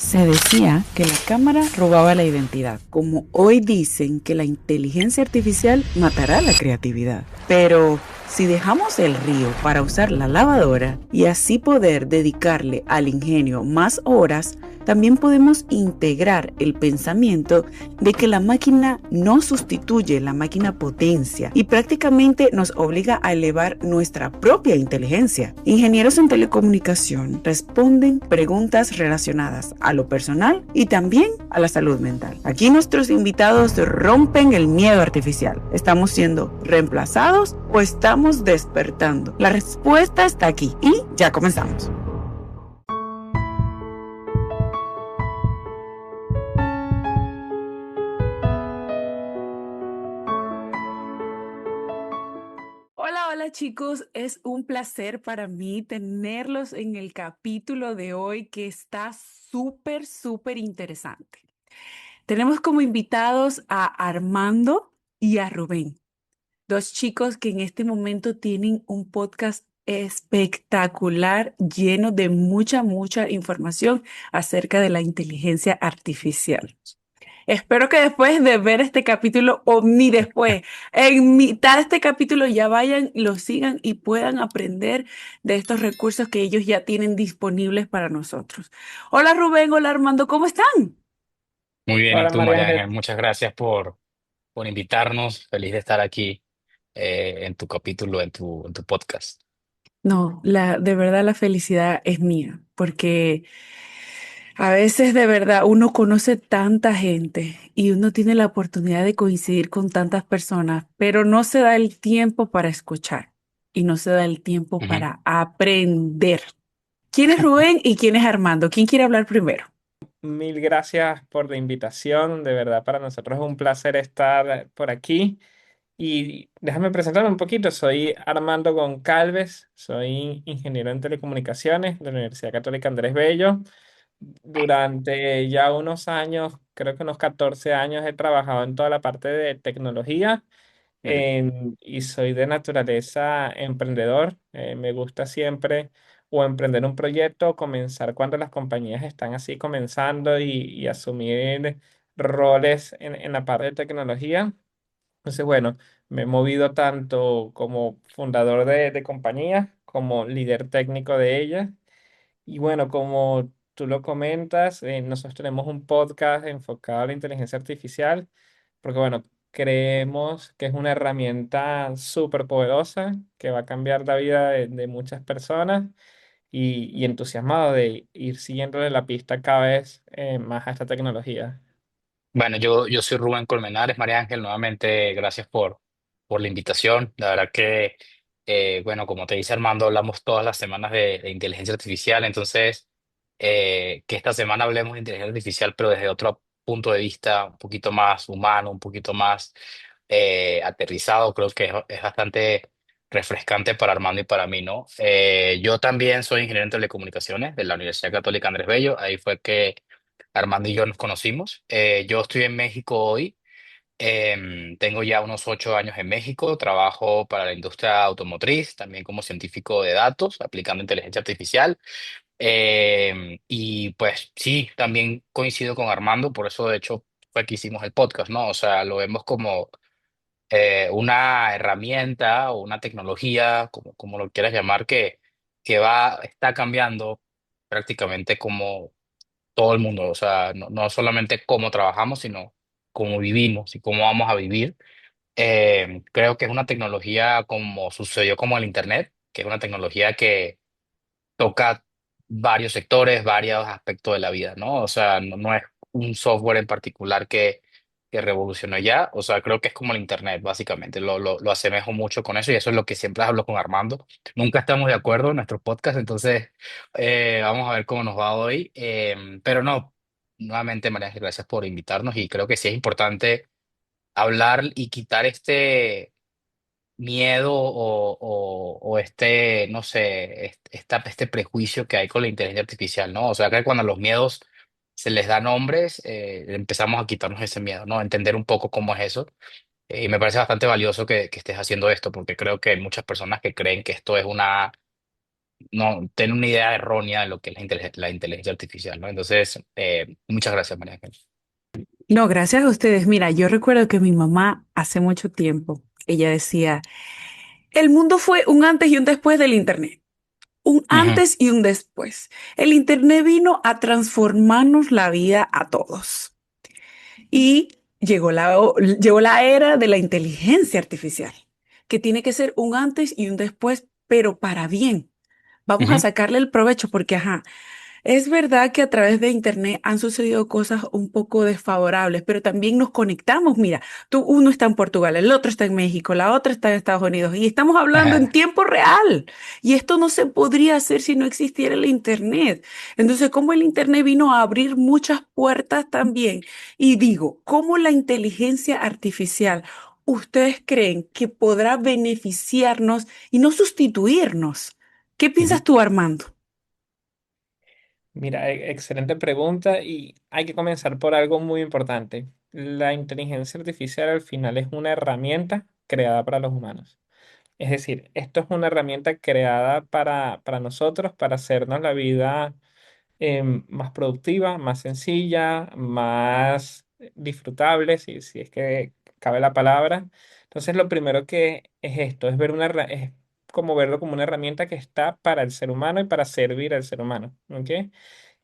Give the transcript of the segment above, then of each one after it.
Se decía que la cámara robaba la identidad, como hoy dicen que la inteligencia artificial matará la creatividad. Pero si dejamos el río para usar la lavadora y así poder dedicarle al ingenio más horas, también podemos integrar el pensamiento de que la máquina no sustituye, la máquina potencia y prácticamente nos obliga a elevar nuestra propia inteligencia. Ingenieros en telecomunicación responden preguntas relacionadas a lo personal y también a la salud mental. Aquí nuestros invitados rompen el miedo artificial. ¿Estamos siendo reemplazados o estamos despertando? La respuesta está aquí y ya comenzamos. Hola, hola chicos, es un placer para mí tenerlos en el capítulo de hoy que está súper interesante. Tenemos como invitados a Armando y a Rubén, dos chicos que en este momento tienen un podcast espectacular, lleno de mucha información acerca de la inteligencia artificial. Espero que después de ver este capítulo, o ni después, en mitad de este capítulo ya vayan, lo sigan y puedan aprender de estos recursos que ellos ya tienen disponibles para nosotros. Hola Rubén, hola Armando, ¿cómo están? Muy bien, ¿y Hola tú, María María Ángel? Ángel. Muchas gracias por invitarnos. Feliz de estar aquí en tu capítulo, en tu podcast. No, de verdad la felicidad es mía, porque a veces de verdad uno conoce tanta gente y uno tiene la oportunidad de coincidir con tantas personas, pero no se da el tiempo para escuchar y no se da el tiempo Ujú. para aprender. ¿Quién es Rubén y quién es Armando? ¿Quién quiere hablar primero? Mil gracias por la invitación. De verdad, para nosotros es un placer estar por aquí. Y déjame presentarme un poquito. Soy Armando Goncalves, soy ingeniero en telecomunicaciones de la Universidad Católica Andrés Bello. Durante ya unos años, creo que unos 14 años, he trabajado en toda la parte de tecnología. Ujú. Y soy de naturaleza emprendedor. Me gusta siempre o emprender un proyecto, o comenzar cuando las compañías están así comenzando y asumir roles en la parte de tecnología. Entonces, bueno, me he movido tanto como fundador de compañías como líder técnico de ellas. Y bueno, como tú lo comentas, nosotros tenemos un podcast enfocado a la inteligencia artificial, porque bueno, creemos que es una herramienta súper poderosa que va a cambiar la vida de muchas personas y entusiasmado de ir siguiéndole la pista cada vez más a esta tecnología. Bueno, yo soy Rubén Colmenares, María Ángel. Nuevamente, gracias por la invitación. La verdad que, bueno, como te dice Armando, hablamos todas las semanas de inteligencia artificial. Entonces, que esta semana hablemos de inteligencia artificial, pero desde otro punto de vista un poquito más humano, un poquito más aterrizado, creo que es bastante refrescante para Armando y para mí, ¿no? Yo también soy ingeniero en telecomunicaciones de la Universidad Católica Andrés Bello. Ahí fue que Armando y yo nos conocimos. Yo estoy en México hoy. Tengo ya unos 8 años en México. Trabajo para la industria automotriz, también como científico de datos, aplicando inteligencia artificial. Y pues sí, también coincido con Armando, por eso de hecho fue que hicimos el podcast, ¿no? O sea, lo vemos como una herramienta o una tecnología, como lo quieras llamar, está cambiando prácticamente como todo el mundo, o sea, no solamente cómo trabajamos, sino cómo vivimos y cómo vamos a vivir. Creo que es una tecnología como sucedió como el Internet, que es una tecnología que toca varios sectores, varios aspectos de la vida, ¿no? O sea, no es un software en particular que revolucionó ya, o sea, creo que es como el Internet, básicamente, lo asemejo mucho con eso y eso es lo que siempre hablo con Armando. Nunca estamos de acuerdo en nuestro podcast, entonces vamos a ver cómo nos va hoy. Pero no, nuevamente, María Ángel, gracias por invitarnos y creo que sí es importante hablar y quitar este miedo o este, no sé, este prejuicio que hay con la inteligencia artificial, ¿no? O sea, que cuando a los miedos se les da nombres, empezamos a quitarnos ese miedo, ¿no? Entender un poco cómo es eso. Y me parece bastante valioso que estés haciendo esto, porque creo que hay muchas personas que creen que esto es no tener una idea errónea de lo que es la inteligencia artificial, ¿no? Entonces, muchas gracias, María Ángel. No, gracias a ustedes. Mira, yo recuerdo que mi mamá hace mucho tiempo, ella decía, el mundo fue un antes y un después del Internet. Un Ujú, antes y un después. El Internet vino a transformarnos la vida a todos. Y llegó la era de la inteligencia artificial, que tiene que ser un antes y un después, pero para bien. Vamos a ujú, sacarle el provecho porque, ajá, es verdad que a través de Internet han sucedido cosas un poco desfavorables, pero también nos conectamos. Mira, uno está en Portugal, el otro está en México, la otra está en Estados Unidos y estamos hablando en ajá. tiempo real. Y esto no se podría hacer si no existiera el Internet. Entonces, ¿cómo el Internet vino a abrir muchas puertas también? Y digo, ¿cómo la inteligencia artificial, ustedes creen que podrá beneficiarnos y no sustituirnos? ¿Qué Ujú. piensas tú, Armando? Mira, excelente pregunta y hay que comenzar por algo muy importante. La inteligencia artificial al final es una herramienta creada para los humanos. Es decir, esto es una herramienta creada para nosotros, para hacernos la vida más productiva, más sencilla, más disfrutable, si es que cabe la palabra. Entonces, lo primero que es esto, es ver es como verlo como una herramienta que está para el ser humano y para servir al ser humano. ¿Ok?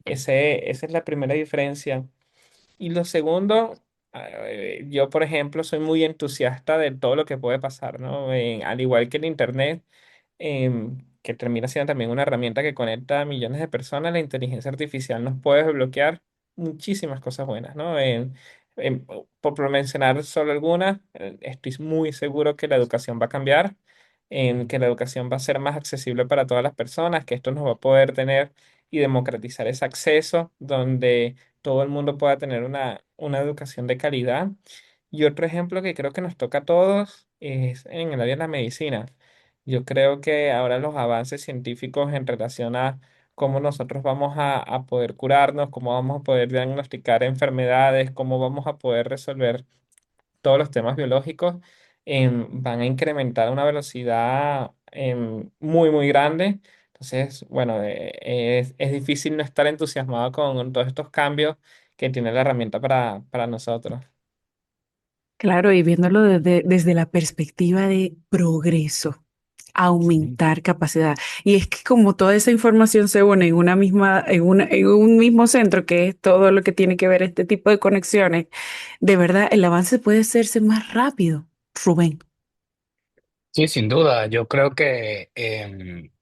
Esa es la primera diferencia. Y lo segundo, yo por ejemplo soy muy entusiasta de todo lo que puede pasar, ¿no? Al igual que el Internet, que termina siendo también una herramienta que conecta a millones de personas, la inteligencia artificial nos puede desbloquear muchísimas cosas buenas, ¿no? En- por mencionar solo algunas, estoy muy seguro que la educación va a cambiar, en que la educación va a ser más accesible para todas las personas, que esto nos va a poder tener y democratizar ese acceso donde todo el mundo pueda tener una educación de calidad. Y otro ejemplo que creo que nos toca a todos es en el área de la medicina. Yo creo que ahora los avances científicos en relación a cómo nosotros vamos a poder curarnos, cómo vamos a poder diagnosticar enfermedades, cómo vamos a poder resolver todos los temas biológicos, van a incrementar a una velocidad muy, muy grande. Entonces, bueno, es difícil no estar entusiasmado con todos estos cambios que tiene la herramienta para nosotros. Claro, y viéndolo desde la perspectiva de progreso, Sí. aumentar capacidad. Y es que como toda esa información se une en una misma, en un mismo centro, que es todo lo que tiene que ver este tipo de conexiones, de verdad el avance puede hacerse más rápido. Rubén. Sí, sin duda. Yo creo que,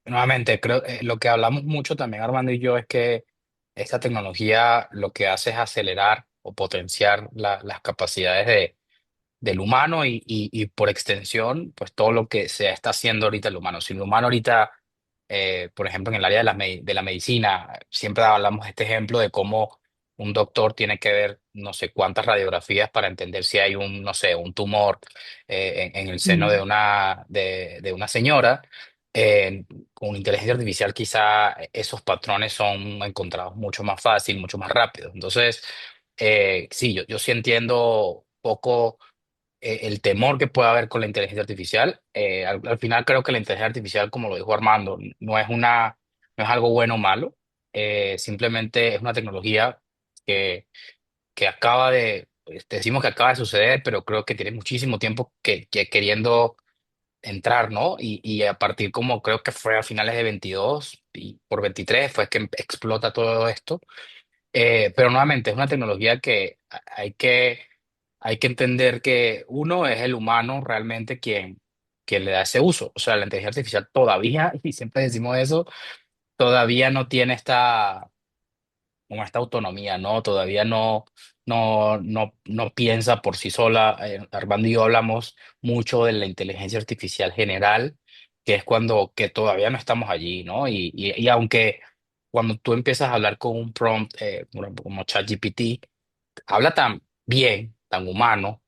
nuevamente, creo lo que hablamos mucho también Armando y yo es que esta tecnología lo que hace es acelerar o potenciar las capacidades del humano y por extensión, pues todo lo que se está haciendo ahorita el humano. Si el humano ahorita, por ejemplo, en el área de de la medicina, siempre hablamos de este ejemplo de cómo un doctor tiene que ver no sé cuántas radiografías para entender si hay un, no sé, un tumor en el seno de Mm. de una señora. Con inteligencia artificial quizá esos patrones son encontrados mucho más fácil, mucho más rápido. Entonces, sí, yo sí entiendo poco el temor que puede haber con la inteligencia artificial. Al final creo que la inteligencia artificial, como lo dijo Armando, no es algo bueno o malo. Simplemente es una tecnología que, que acaba decimos que acaba de suceder, pero creo que tiene muchísimo tiempo que queriendo entrar, ¿no? Y a partir como creo que fue a finales de 22 y por 23 fue que explota todo esto. Pero nuevamente es una tecnología que hay que entender que uno es el humano realmente quien le da ese uso. O sea, la inteligencia artificial todavía, y siempre decimos eso, todavía no tiene como esta autonomía, ¿no? Todavía no piensa por sí sola. Armando y yo hablamos mucho de la inteligencia artificial general, que es cuando que todavía no estamos allí, ¿no? Y aunque cuando tú empiezas a hablar con un prompt como ChatGPT, habla tan bien, tan humano,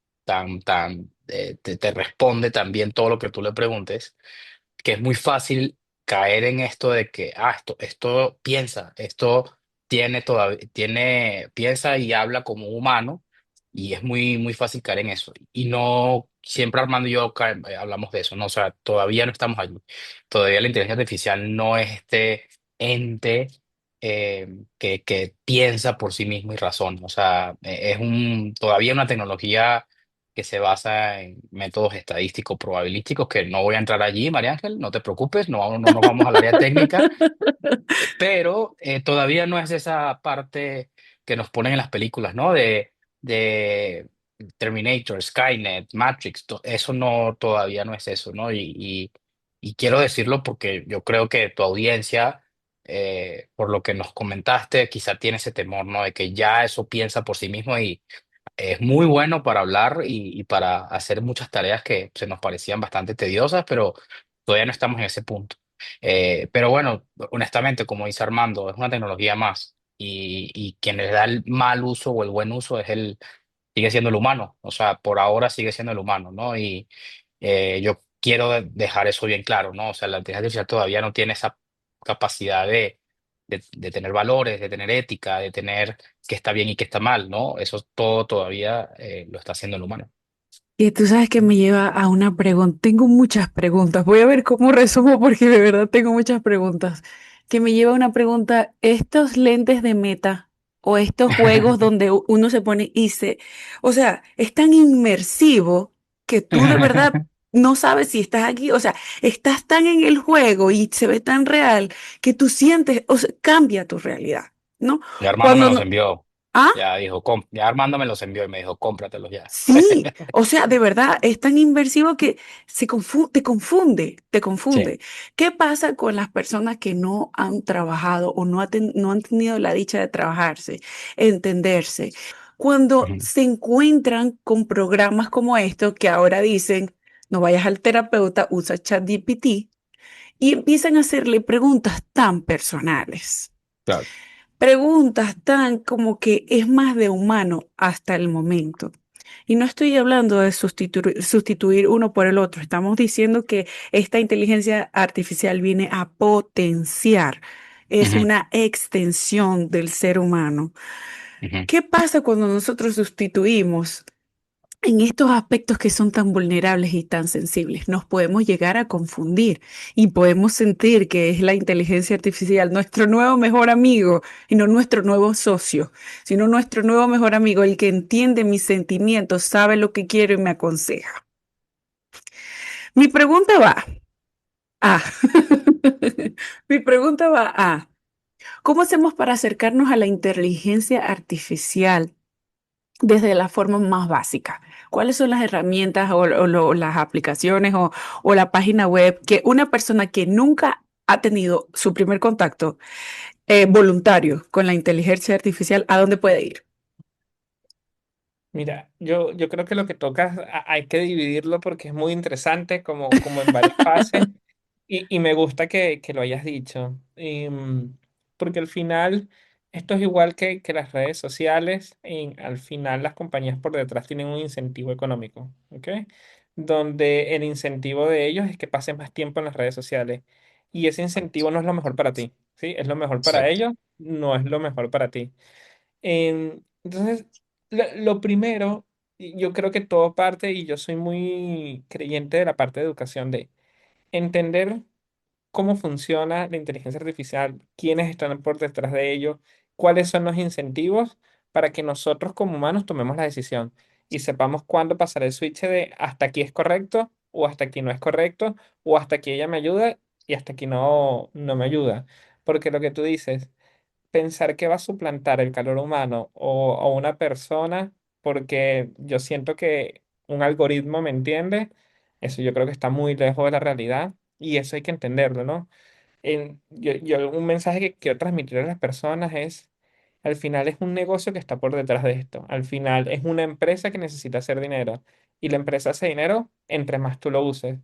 te responde tan bien todo lo que tú le preguntes, que es muy fácil caer en esto de que, esto piensa, esto piensa y habla como un humano, y es muy, muy fácil caer en eso. Y no, siempre Armando y yo hablamos de eso, ¿no? O sea, todavía no estamos allí. Todavía la inteligencia artificial no es este ente que piensa por sí mismo y razona. O sea, es todavía una tecnología que se basa en métodos estadísticos probabilísticos, que no voy a entrar allí, María Ángel, no te preocupes, no nos vamos al área técnica, pero todavía no es esa parte que nos ponen en las películas, ¿no? De Terminator, Skynet, Matrix, eso no, todavía no es eso, ¿no? Y quiero decirlo porque yo creo que tu audiencia, por lo que nos comentaste, quizá tiene ese temor, ¿no? De que ya eso piensa por sí mismo y es muy bueno para hablar y para hacer muchas tareas que se nos parecían bastante tediosas, pero todavía no estamos en ese punto. Pero bueno, honestamente, como dice Armando, es una tecnología más y quien le da el mal uso o el buen uso sigue siendo el humano. O sea, por ahora sigue siendo el humano, ¿no? Y yo quiero dejar eso bien claro, ¿no? O sea, la inteligencia artificial todavía no tiene esa capacidad de tener valores, de tener ética, de tener qué está bien y qué está mal, ¿no? Eso todo todavía lo está haciendo el humano. Y tú sabes que me lleva a una pregunta. Tengo muchas preguntas. Voy a ver cómo resumo porque de verdad tengo muchas preguntas. Que me lleva a una pregunta. ¿Estos lentes de Meta o estos juegos donde uno se pone y o sea, es tan inmersivo que tú de verdad no sabes si estás aquí? O sea, estás tan en el juego y se ve tan real que tú sientes, o sea, cambia tu realidad, ¿no? Ya Armando me Cuando los no, envió. ¿ah? Ya dijo, ya Armando me los envió y me dijo, cómpratelos ya. Sí, o sea, de verdad es tan inversivo que te confunde, te Sí. confunde. ¿Qué pasa con las personas que no han trabajado o no han tenido la dicha de trabajarse, entenderse? Cuando Ujú. se encuentran con programas como estos que ahora dicen, no vayas al terapeuta, usa ChatGPT y empiezan a hacerle preguntas tan personales. Claro. Preguntas tan como que es más de humano hasta el momento. Y no estoy hablando de sustituir uno por el otro. Estamos diciendo que esta inteligencia artificial viene a potenciar. Es Ujú, una extensión del ser humano. ujú. ¿Qué pasa cuando nosotros sustituimos en estos aspectos que son tan vulnerables y tan sensibles? Nos podemos llegar a confundir y podemos sentir que es la inteligencia artificial nuestro nuevo mejor amigo y no nuestro nuevo socio, sino nuestro nuevo mejor amigo, el que entiende mis sentimientos, sabe lo que quiero y me aconseja. Mi pregunta va a, mi pregunta va a, ¿cómo hacemos para acercarnos a la inteligencia artificial desde la forma más básica? ¿Cuáles son las herramientas o las aplicaciones o la página web que una persona que nunca ha tenido su primer contacto voluntario con la inteligencia artificial, a dónde puede ir? Mira, yo creo que lo que tocas hay que dividirlo porque es muy interesante como en varias fases y me gusta que lo hayas dicho. Porque al final esto es igual que las redes sociales, al final las compañías por detrás tienen un incentivo económico, ¿ok? Donde el incentivo de ellos es que pasen más tiempo en las redes sociales y ese incentivo no es lo mejor para ti, ¿sí? Es lo mejor para Exacto. ellos, no es lo mejor para ti. Entonces, lo primero, y yo creo que todo parte, y yo soy muy creyente de la parte de educación, de entender cómo funciona la inteligencia artificial, quiénes están por detrás de ello, cuáles son los incentivos para que nosotros como humanos tomemos la decisión y sepamos cuándo pasar el switch de hasta aquí es correcto o hasta aquí no es correcto o hasta aquí ella me ayuda y hasta aquí no me ayuda. Porque lo que tú dices pensar que va a suplantar el calor humano o una persona, porque yo siento que un algoritmo me entiende, eso yo creo que está muy lejos de la realidad y eso hay que entenderlo, ¿no? Un mensaje que quiero transmitir a las personas es, al final es un negocio que está por detrás de esto, al final es una empresa que necesita hacer dinero y la empresa hace dinero entre más tú lo uses.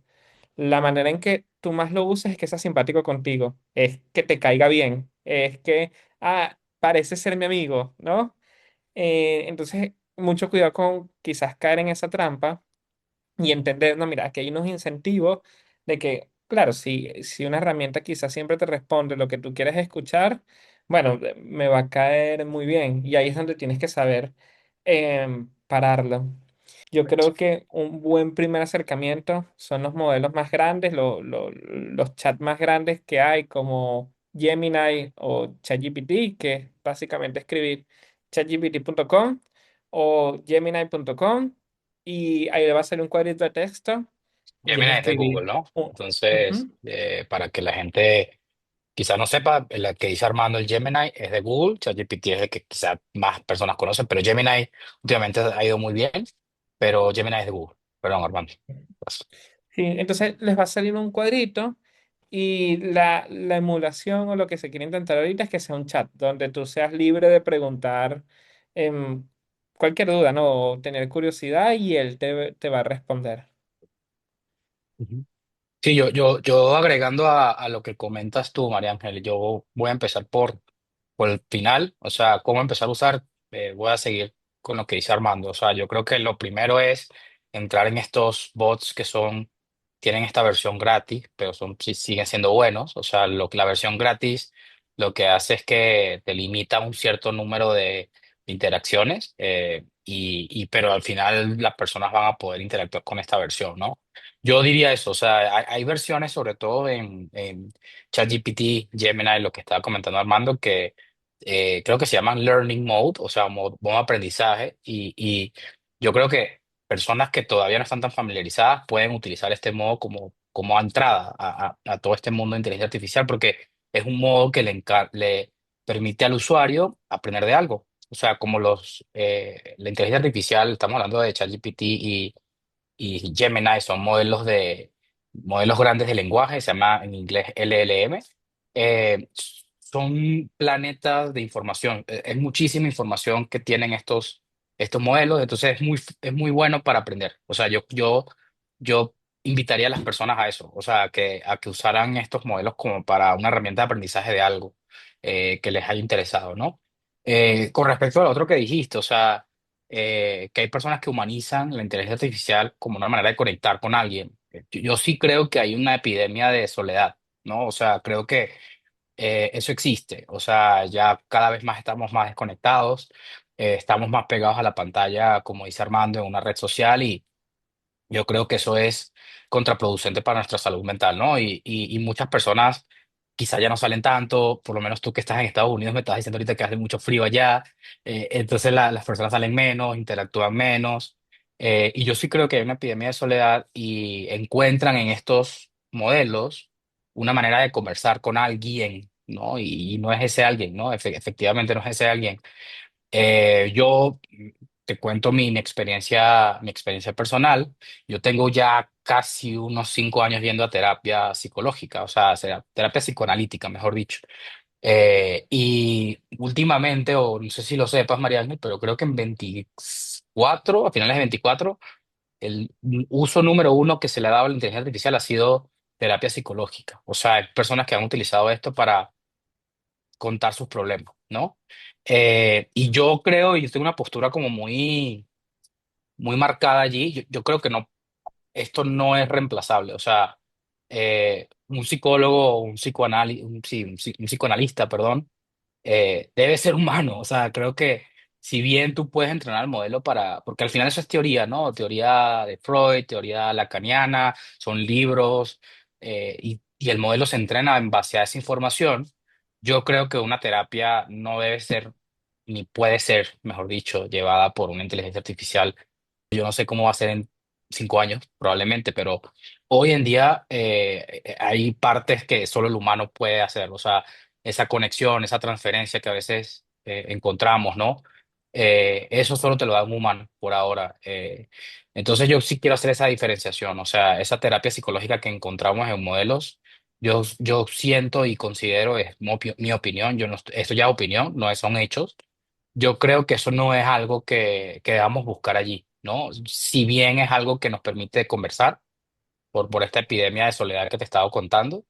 La manera en que tú más lo uses es que sea simpático contigo, es que te caiga bien, es que, parece ser mi amigo, ¿no? Entonces, mucho cuidado con quizás caer en esa trampa y entender, no, mira, aquí hay unos incentivos de que, claro, si una herramienta quizás siempre te responde lo que tú quieres escuchar, bueno, me va a caer muy bien. Y ahí es donde tienes que saber. pararlo. Yo creo que un buen primer acercamiento son los modelos más grandes, los chats más grandes que hay, como Gemini o ChatGPT, que es básicamente escribir chatgpt.com o gemini.com y ahí le va a salir un cuadrito de texto y es Gemini es de escribir. Google, ¿no? Entonces, Ujú. para que la gente quizás no sepa, la que dice Armando, el Gemini es de Google, ChatGPT es el que quizás más personas conocen, pero Gemini últimamente ha ido muy bien, pero Gemini es de Google. Perdón, Armando. Pues, Sí, entonces les va a salir un cuadrito y la emulación o lo que se quiere intentar ahorita es que sea un chat donde tú seas libre de preguntar em, cualquier duda, ¿no? O tener curiosidad y él te va a responder. ujú. Sí, yo agregando a lo que comentas tú, María Ángel, yo voy a empezar por el final, o sea, cómo empezar a usar, voy a seguir con lo que dice Armando, o sea, yo creo que lo primero es entrar en estos bots que tienen esta versión gratis, pero siguen siendo buenos, o sea, la versión gratis lo que hace es que te limita un cierto número de interacciones, pero al final las personas van a poder interactuar con esta versión, ¿no? Yo diría eso, o sea, hay versiones, sobre todo en ChatGPT, Gemini, lo que estaba comentando Armando, que creo que se llaman Learning Mode, o sea, modo aprendizaje, y yo creo que personas que todavía no están tan familiarizadas pueden utilizar este modo como entrada a todo este mundo de inteligencia artificial, porque es un modo que le permite al usuario aprender de algo. O sea, como la inteligencia artificial, estamos hablando de ChatGPT y Gemini son modelos grandes de lenguaje, se llama en inglés LLM. Son planetas de información, es muchísima información que tienen estos modelos, entonces es muy bueno para aprender. O sea, yo invitaría a las personas a eso, o sea, a que usaran estos modelos como para una herramienta de aprendizaje de algo que les haya interesado, ¿no? Con respecto al otro que dijiste, o sea, que hay personas que humanizan la inteligencia artificial como una manera de conectar con alguien. Yo sí creo que hay una epidemia de soledad, ¿no? O sea, creo que eso existe. O sea, ya cada vez más estamos más desconectados, estamos más pegados a la pantalla, como dice Armando, en una red social y yo creo que eso es contraproducente para nuestra salud mental, ¿no? Y muchas personas quizá ya no salen tanto, por lo menos tú que estás en Estados Unidos me estás diciendo ahorita que hace mucho frío allá, entonces las personas salen menos, interactúan menos, y yo sí creo que hay una epidemia de soledad y encuentran en estos modelos una manera de conversar con alguien, ¿no? Y no es ese alguien, ¿no? Efectivamente no es ese alguien. Yo te cuento mi experiencia personal. Yo tengo ya casi unos 5 años yendo a terapia psicológica, o sea, terapia psicoanalítica, mejor dicho. Y últimamente, o no sé si lo sepas, Mariana, pero creo que en 24, a finales de 24, el uso número uno que se le ha dado a la inteligencia artificial ha sido terapia psicológica. O sea, hay personas que han utilizado esto para contar sus problemas, ¿no? Y yo creo, y yo tengo una postura como muy marcada allí, yo creo que no, esto no es reemplazable, o sea, un psicólogo, sí, un psicoanalista, perdón, debe ser humano. O sea, creo que si bien tú puedes entrenar el modelo porque al final eso es teoría, ¿no? Teoría de Freud, teoría lacaniana, son libros, y el modelo se entrena en base a esa información. Yo creo que una terapia no debe ser, ni puede ser, mejor dicho, llevada por una inteligencia artificial. Yo no sé cómo va a ser en 5 años, probablemente, pero hoy en día hay partes que solo el humano puede hacer. O sea, esa conexión, esa transferencia que a veces encontramos, ¿no? Eso solo te lo da un humano por ahora. Entonces yo sí quiero hacer esa diferenciación, o sea, esa terapia psicológica que encontramos en modelos, yo siento y considero, es mi opinión, yo no, esto ya es opinión, no son hechos. Yo creo que eso no es algo que debamos buscar allí, ¿no? Si bien es algo que nos permite conversar por esta epidemia de soledad que te he estado contando,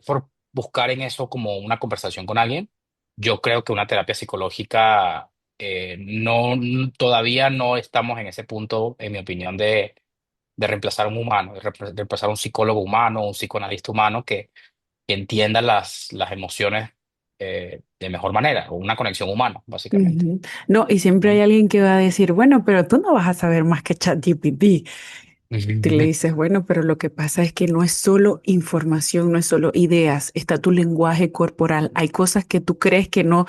por buscar en eso como una conversación con alguien. Yo creo que una terapia psicológica, todavía no estamos en ese punto, en mi opinión, de reemplazar a un humano, de reemplazar a un psicólogo humano, un psicoanalista humano que entienda las emociones de mejor manera, o una conexión humana, básicamente. Ujú. No, y siempre hay ¿No? alguien que va a decir, bueno, pero tú no vas a saber más que ChatGPT. Tú le dices, bueno, pero lo que pasa es que no es solo información, no es solo ideas, está tu lenguaje corporal. Hay cosas que tú crees que no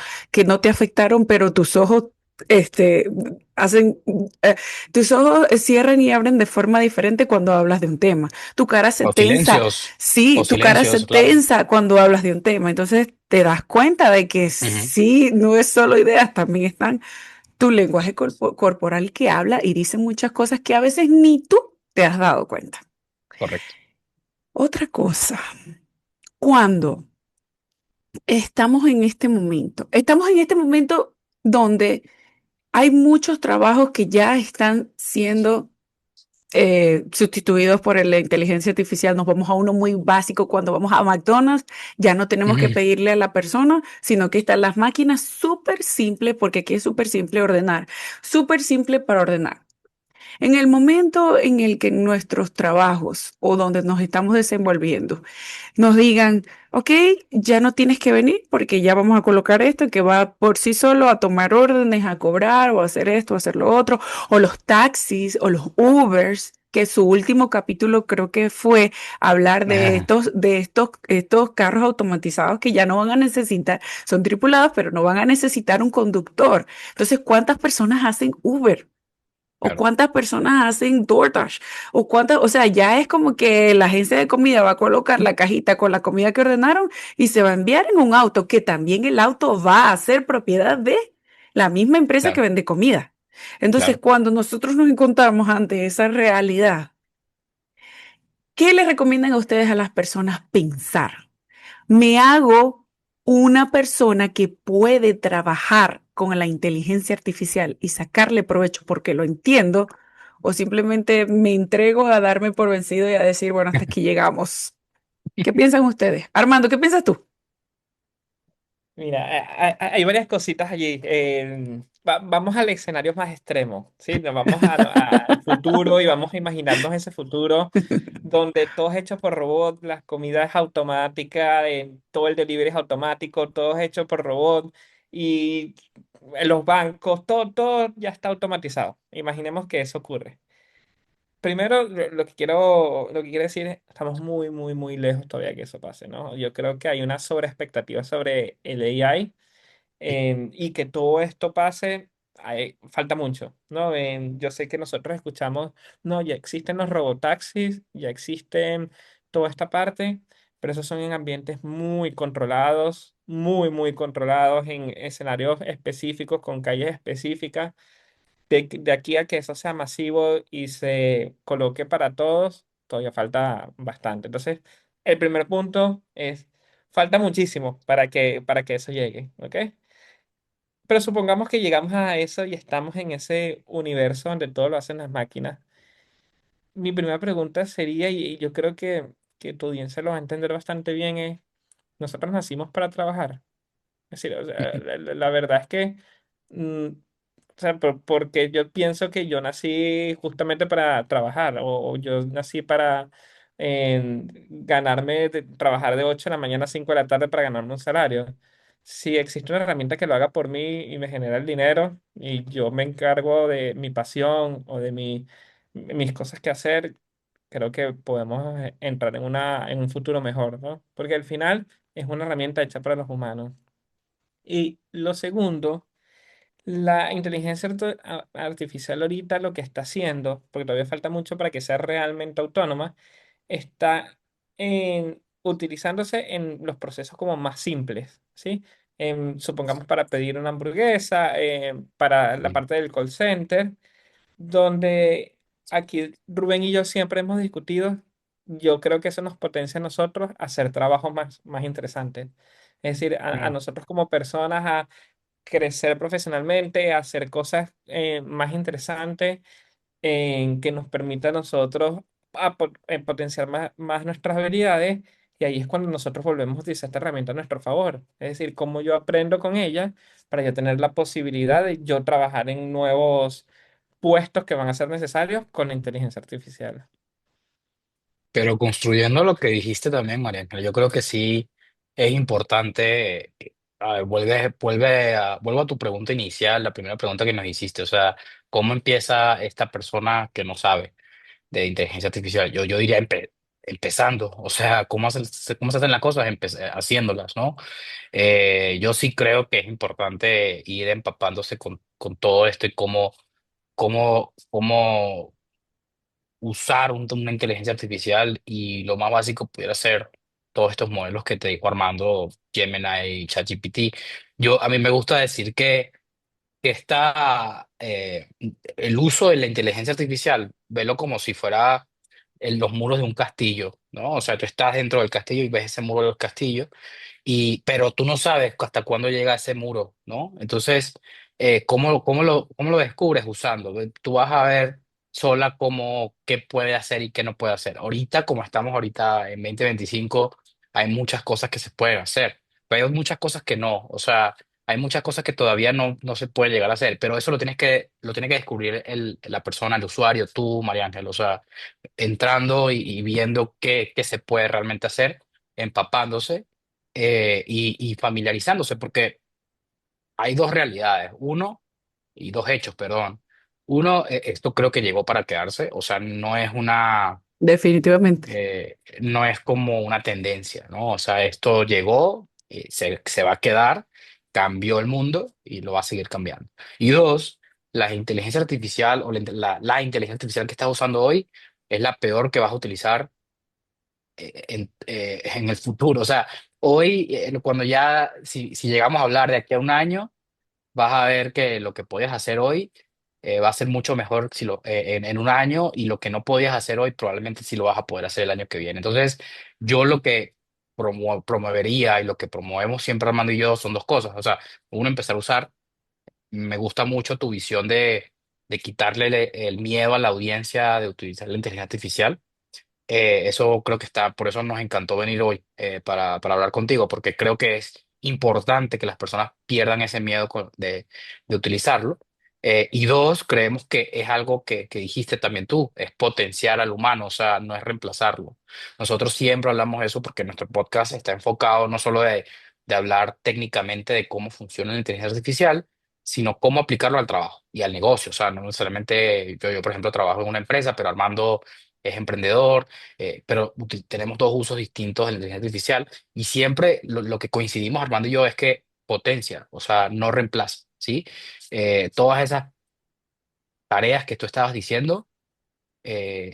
te afectaron, pero tus ojos, este, hacen, eh, tus ojos cierran y abren de forma diferente cuando hablas de un tema. Tu cara se tensa, sí, O tu cara se silencios, claro. tensa cuando hablas de un tema. Entonces te das cuenta de que Ujú, sí, no es solo ideas, también están tu lenguaje corporal que habla y dice muchas cosas que a veces ni tú te has dado cuenta. correcto. Otra cosa, cuando estamos en este momento donde hay muchos trabajos que ya están siendo sustituidos por la inteligencia artificial. Nos vamos a uno muy básico cuando vamos a McDonald's, ya no tenemos que Ujú, pedirle a la persona, sino que están las máquinas súper simple, porque aquí es súper simple ordenar, súper simple para ordenar. En el momento en el que nuestros trabajos o donde nos estamos desenvolviendo nos digan, ok, ya no tienes que venir porque ya vamos a colocar esto que va por sí solo a tomar órdenes, a cobrar o a hacer esto, a hacer lo otro, o los taxis o los Ubers, que su último capítulo creo que fue hablar ajá, estos carros automatizados que ya no van a necesitar, son tripulados, pero no van a necesitar un conductor. Entonces, ¿cuántas personas hacen Uber? ¿O claro, cuántas personas hacen DoorDash? ¿O cuántas? O sea, ya es como que la agencia de comida va a colocar la cajita con la comida que ordenaron y se va a enviar en un auto, que también el auto va a ser propiedad de la misma empresa que claro, vende comida. Entonces, claro. cuando nosotros nos encontramos ante esa realidad, ¿qué les recomiendan a ustedes a las personas pensar? ¿Me hago una persona que puede trabajar con la inteligencia artificial y sacarle provecho porque lo entiendo? ¿O simplemente me entrego a darme por vencido y a decir, bueno, hasta aquí llegamos? ¿Qué piensan ustedes? Armando, ¿qué piensas tú? Mira, hay varias cositas allí. Vamos al escenario más extremo, ¿sí? Nos vamos al futuro y vamos a imaginarnos ese futuro donde todo es hecho por robot, las comidas automáticas, todo el delivery es automático, todo es hecho por robot y en los bancos, todo ya está automatizado. Imaginemos que eso ocurre. Primero, lo que quiero decir es, estamos muy lejos todavía que eso pase, ¿no? Yo creo que hay una sobreexpectativa sobre el AI y que todo esto pase, falta mucho, ¿no? Yo sé que nosotros escuchamos, no, ya existen los robotaxis, ya existen toda esta parte, pero esos son en ambientes muy controlados, muy controlados, en escenarios específicos, con calles específicas. De aquí a que eso sea masivo y se coloque para todos, todavía falta bastante. Entonces, el primer punto es, falta muchísimo para que eso llegue, ¿ok? Pero supongamos que llegamos a eso y estamos en ese universo donde todo lo hacen las máquinas. Mi primera pregunta sería, y yo creo que tu audiencia lo va a entender bastante bien, es, ¿nosotros nacimos para trabajar? Es decir, o sea, la verdad es que, mm, o sea, porque yo pienso que yo nací justamente para trabajar, o yo nací para ganarme, trabajar de 8 de la mañana a 5 de la tarde para ganarme un salario. Si existe una herramienta que lo haga por mí y me genera el dinero, y yo me encargo de mi pasión o de mis cosas que hacer, creo que podemos entrar en un futuro mejor, ¿no? Porque al final es una herramienta hecha para los humanos. Y lo segundo, la inteligencia artificial ahorita lo que está haciendo, porque todavía falta mucho para que sea realmente autónoma, está utilizándose en los procesos como más simples, ¿sí? Supongamos para pedir una hamburguesa, para la parte del call center, donde aquí Rubén y yo siempre hemos discutido, yo creo que eso nos potencia a nosotros a hacer trabajos más interesantes. Es decir, a Claro. nosotros como personas, a crecer profesionalmente, a hacer cosas más interesantes, que nos permita a nosotros potenciar más nuestras habilidades. Y ahí es cuando nosotros volvemos a utilizar esta herramienta a nuestro favor. Es decir, cómo yo aprendo con ella para yo tener la posibilidad de yo trabajar en nuevos puestos que van a ser necesarios con la inteligencia artificial. Pero construyendo lo que dijiste también, María Ángela, yo creo que sí es importante. vuelvo a tu pregunta inicial, la primera pregunta que nos hiciste, o sea, ¿cómo empieza esta persona que no sabe de inteligencia artificial? Yo diría empezando, o sea, cómo se hacen las cosas? Haciéndolas, ¿no? Yo sí creo que es importante ir empapándose con todo esto y cómo usar una inteligencia artificial y lo más básico pudiera ser todos estos modelos que te dijo Armando, Gemini y ChatGPT. A mí me gusta decir que el uso de la inteligencia artificial, velo como si fuera los muros de un castillo, ¿no? O sea, tú estás dentro del castillo y ves ese muro del castillo pero tú no sabes hasta cuándo llega ese muro, ¿no? Entonces, ¿cómo lo descubres usando? Tú vas a ver sola qué puede hacer y qué no puede hacer. Ahorita, como estamos ahorita en 2025, hay muchas cosas que se pueden hacer, pero hay muchas cosas que no. O sea, hay muchas cosas que todavía no se puede llegar a hacer, pero eso lo tiene que descubrir la persona, el usuario, tú, María Ángel. O sea, entrando y viendo qué se puede realmente hacer, empapándose y familiarizándose, porque hay dos realidades, y dos hechos, perdón. Uno, esto creo que llegó para quedarse, o sea, Definitivamente. no es como una tendencia, ¿no? O sea, esto llegó, se va a quedar, cambió el mundo y lo va a seguir cambiando. Y dos, la inteligencia artificial o la inteligencia artificial que estás usando hoy es la peor que vas a utilizar en el futuro. O sea, hoy, cuando si llegamos a hablar de aquí a un año, vas a ver que lo que podías hacer hoy va a ser mucho mejor en un año, y lo que no podías hacer hoy probablemente sí lo vas a poder hacer el año que viene. Entonces, yo lo que promovería y lo que promovemos siempre Armando y yo son dos cosas. O sea, uno, empezar a usar. Me gusta mucho tu visión de quitarle el miedo a la audiencia de utilizar la inteligencia artificial. Eso creo que por eso nos encantó venir hoy para hablar contigo, porque creo que es importante que las personas pierdan ese miedo de utilizarlo. Y dos, creemos que es algo que dijiste también tú, es potenciar al humano, o sea, no es reemplazarlo. Nosotros siempre hablamos de eso porque nuestro podcast está enfocado no solo de hablar técnicamente de cómo funciona la inteligencia artificial, sino cómo aplicarlo al trabajo y al negocio. O sea, no necesariamente por ejemplo, trabajo en una empresa, pero Armando es emprendedor, pero tenemos dos usos distintos de la inteligencia artificial, y siempre lo que coincidimos Armando y yo es que potencia, o sea, no reemplaza, ¿sí? Todas esas tareas que tú estabas diciendo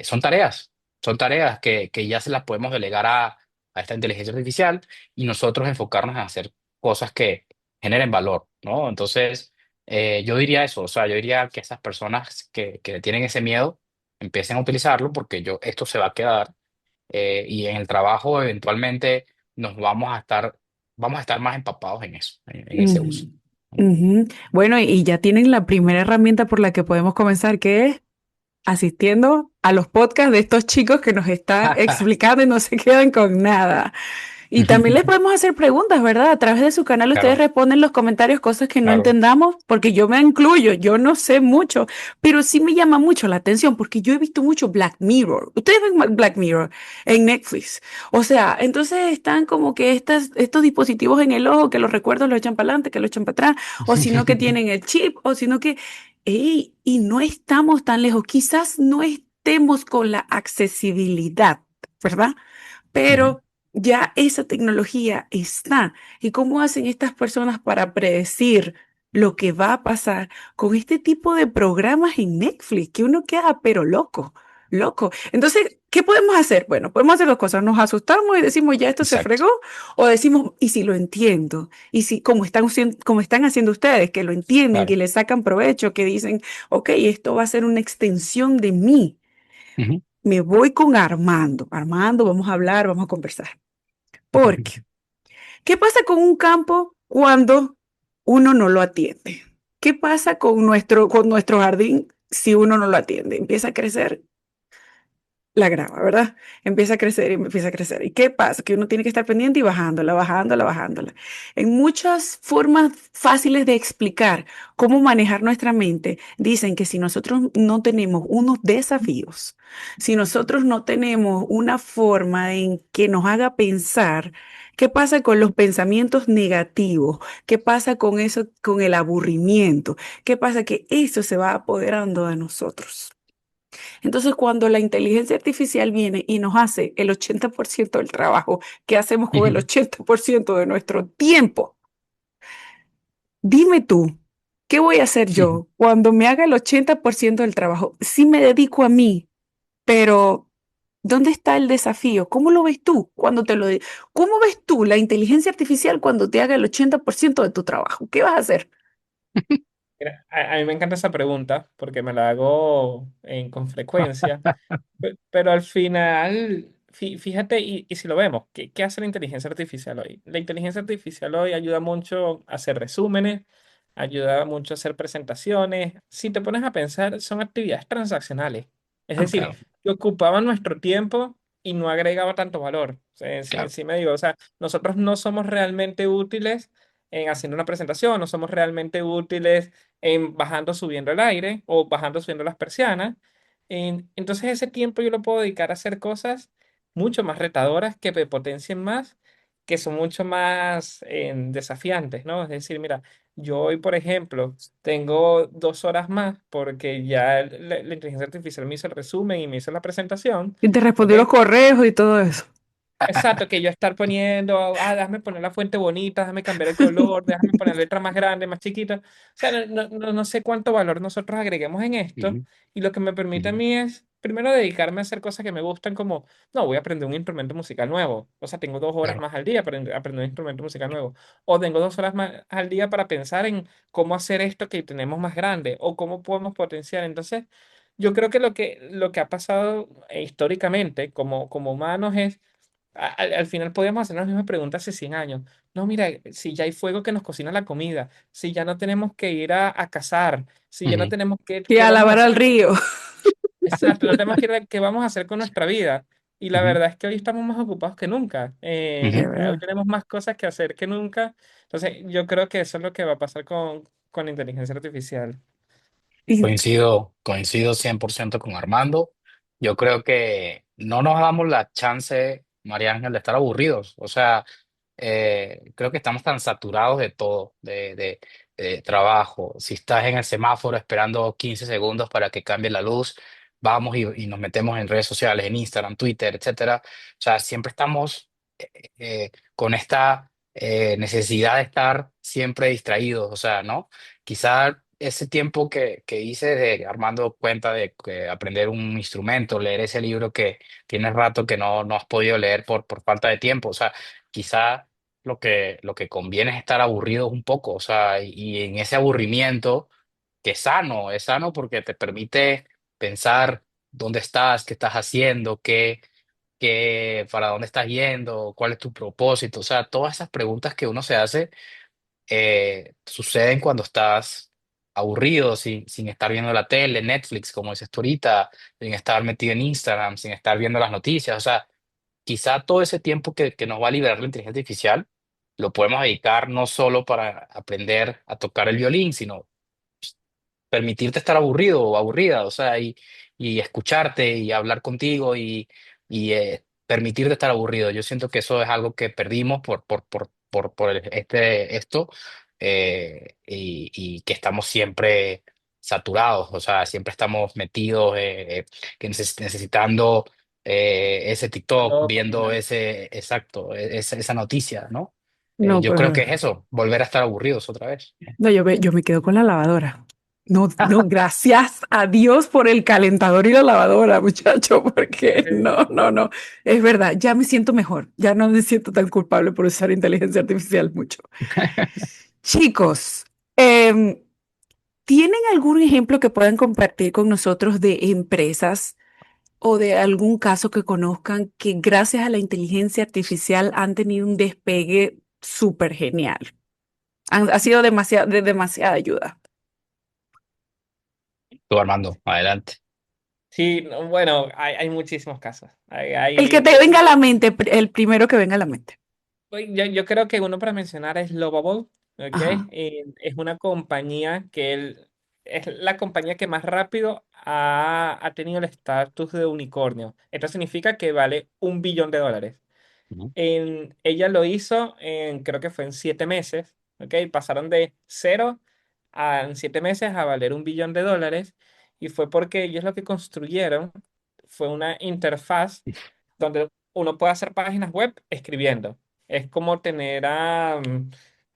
son tareas que ya se las podemos delegar a esta inteligencia artificial, y nosotros enfocarnos en hacer cosas que generen valor, ¿no? Entonces, yo diría eso, o sea, yo diría que esas personas que tienen ese miedo empiecen a utilizarlo, porque esto se va a quedar, y en el trabajo eventualmente vamos a estar más empapados en eso, en ese uso. Ujú, ujú. Bueno, y ya tienen la primera herramienta por la que podemos comenzar, que es asistiendo a los podcasts de estos chicos que nos están explicando y no se quedan con nada. Y también les podemos hacer preguntas, ¿verdad? A través de su canal ustedes Claro, responden en los comentarios cosas que no claro. entendamos, porque yo me incluyo, yo no sé mucho, pero sí me llama mucho la atención porque yo he visto mucho Black Mirror. Ustedes ven Black Mirror en Netflix. O sea, entonces están como que estos dispositivos en el ojo que los recuerdos los echan para adelante, que los echan para atrás, o sino que tienen el chip, o sino que, ey, y no estamos tan lejos. Quizás no estemos con la accesibilidad, ¿verdad? Ujú, Pero ya esa tecnología está. ¿Y cómo hacen estas personas para predecir lo que va a pasar con este tipo de programas en Netflix? Que uno queda pero loco, loco. Entonces, ¿qué podemos hacer? Bueno, podemos hacer dos cosas. Nos asustamos y decimos, ya esto se exacto. fregó, o decimos, ¿y si lo entiendo? ¿Y si, como están haciendo ustedes, que lo entienden, que Claro. le sacan provecho, que dicen, ok, esto va a ser una extensión de mí? Ujú. Me voy con Armando. Armando, vamos a hablar, vamos a conversar. Porque, ¿qué pasa con un campo cuando uno no lo atiende? ¿Qué pasa con nuestro jardín si uno no lo atiende? Empieza a crecer la grava, ¿verdad? Empieza a crecer y empieza a crecer. ¿Y qué pasa? Que uno tiene que estar pendiente y bajándola, bajándola, bajándola. En muchas formas fáciles de explicar cómo manejar nuestra mente, dicen que si nosotros no tenemos unos desafíos, si nosotros no tenemos una forma en que nos haga pensar, ¿Qué pasa con los pensamientos negativos? ¿Qué pasa con eso, con el aburrimiento? ¿Qué pasa? Que eso se va apoderando de nosotros. Entonces, cuando la inteligencia artificial viene y nos hace el 80% del trabajo que hacemos con el Ujú, 80% de nuestro tiempo, dime tú, ¿qué voy a hacer ujú. yo cuando me haga el 80% del trabajo? Sí me dedico a mí, pero ¿dónde está el desafío? ¿Cómo lo ves tú cuando te ¿Cómo ves tú la inteligencia artificial cuando te haga el 80% de tu trabajo? ¿Qué vas a hacer? Mira, a mí me encanta esa pregunta porque me la hago con frecuencia. Pero al final, fíjate, y si lo vemos, ¿qué hace la inteligencia artificial hoy? La inteligencia artificial hoy ayuda mucho a hacer resúmenes, ayuda mucho a hacer presentaciones. Si te pones a pensar, son actividades transaccionales. Es Ok, decir, que ocupaban nuestro tiempo y no agregaba tanto valor. O sea, Claro. sí me digo, o sea, nosotros no somos realmente útiles en haciendo una presentación, no somos realmente útiles en bajando, subiendo el aire o bajando, subiendo las persianas. Entonces ese tiempo yo lo puedo dedicar a hacer cosas mucho más retadoras que me potencien más, que son mucho más desafiantes, ¿no? Es decir, mira, yo hoy, por ejemplo, tengo 2 horas más porque ya la inteligencia artificial me hizo el resumen y me hizo la presentación. y te ¿Ok? respondió los correos y todo eso. Exacto, que yo estar poniendo, déjame poner la fuente bonita, déjame cambiar el color, déjame poner letra más grande, más chiquita. O sea, no sé cuánto valor nosotros agreguemos en esto. Ujú, Y lo que me permite a ujú. mí es, primero, dedicarme a hacer cosas que me gustan, como, no, voy a aprender un instrumento musical nuevo. O sea, tengo 2 horas Claro. más al día para aprender un instrumento musical nuevo. O tengo 2 horas más al día para pensar en cómo hacer esto que tenemos más grande o cómo podemos potenciar. Entonces, yo creo que lo que ha pasado históricamente como humanos es al final podíamos hacer las mismas preguntas hace 100 años. No, mira, si ya hay fuego que nos cocina la comida, si ya no tenemos que ir a cazar, si ya no Ujú. tenemos que, Y ¿qué a vamos a lavar al hacer? río. Exacto, no tenemos que ir qué vamos a hacer con nuestra vida. Y la Ujú, verdad es que hoy estamos más ocupados que nunca. Es ujú. Hoy verdad. tenemos más cosas que hacer que nunca. Entonces, yo creo que eso es lo que va a pasar con la inteligencia artificial. Y Coincido 100% con Armando. Yo creo que no nos damos la chance, María Ángel, de estar aburridos. O sea, creo que estamos tan saturados de todo, de trabajo. Si estás en el semáforo esperando 15 segundos para que cambie la luz, vamos y nos metemos en redes sociales, en Instagram, Twitter, etcétera. O sea, siempre estamos con esta necesidad de estar siempre distraídos. O sea, ¿no? Quizá ese tiempo que hice de Armando cuenta de que aprender un instrumento, leer ese libro que tienes rato que no has podido leer por falta de tiempo. O sea, quizá lo que conviene es estar aburridos un poco, o sea, y en ese aburrimiento, que es sano porque te permite pensar dónde estás, qué estás haciendo, para dónde estás yendo, cuál es tu propósito, o sea, todas esas preguntas que uno se hace suceden cuando estás aburrido, sin estar viendo la tele, Netflix, como dices tú ahorita, sin estar metido en Instagram, sin estar viendo las noticias, o sea, quizá todo ese tiempo que nos va a liberar la inteligencia artificial lo podemos dedicar no solo para aprender a tocar el violín, sino permitirte estar aburrido o aburrida, o sea, y escucharte y hablar contigo y permitirte estar aburrido. Yo siento que eso es algo que perdimos por esto y que estamos siempre saturados, o sea, siempre estamos metidos, necesitando ese La TikTok, viendo dopamina. ese, exacto, esa noticia, ¿no? no, Yo pues, creo que es eso, volver a estar aburridos otra vez. no, yo me quedo con la lavadora. No, no, gracias a Dios por el calentador y la lavadora, muchacho, Sí, porque sí. no, es verdad, ya me siento mejor, ya no me siento tan culpable por usar inteligencia artificial mucho. Chicos, em, ¿tienen algún ejemplo que puedan compartir con nosotros de empresas o de algún caso que conozcan que gracias a la inteligencia artificial han tenido un despegue súper genial? Ha sido de demasiada ayuda. Tú, Armando, adelante. Sí, no, bueno, hay muchísimos casos. El que te venga a la mente, el primero que venga a la mente. Yo creo que uno para mencionar es Lovable, ¿ok? Ajá. Es una compañía es la compañía que más rápido ha tenido el estatus de unicornio. Esto significa que vale $1 billón. Ujú. Ella lo hizo creo que fue en 7 meses, ¿ok? Pasaron de cero en 7 meses a valer $1 billón, y fue porque ellos lo que construyeron fue una interfaz donde uno puede hacer páginas web escribiendo. Es como tener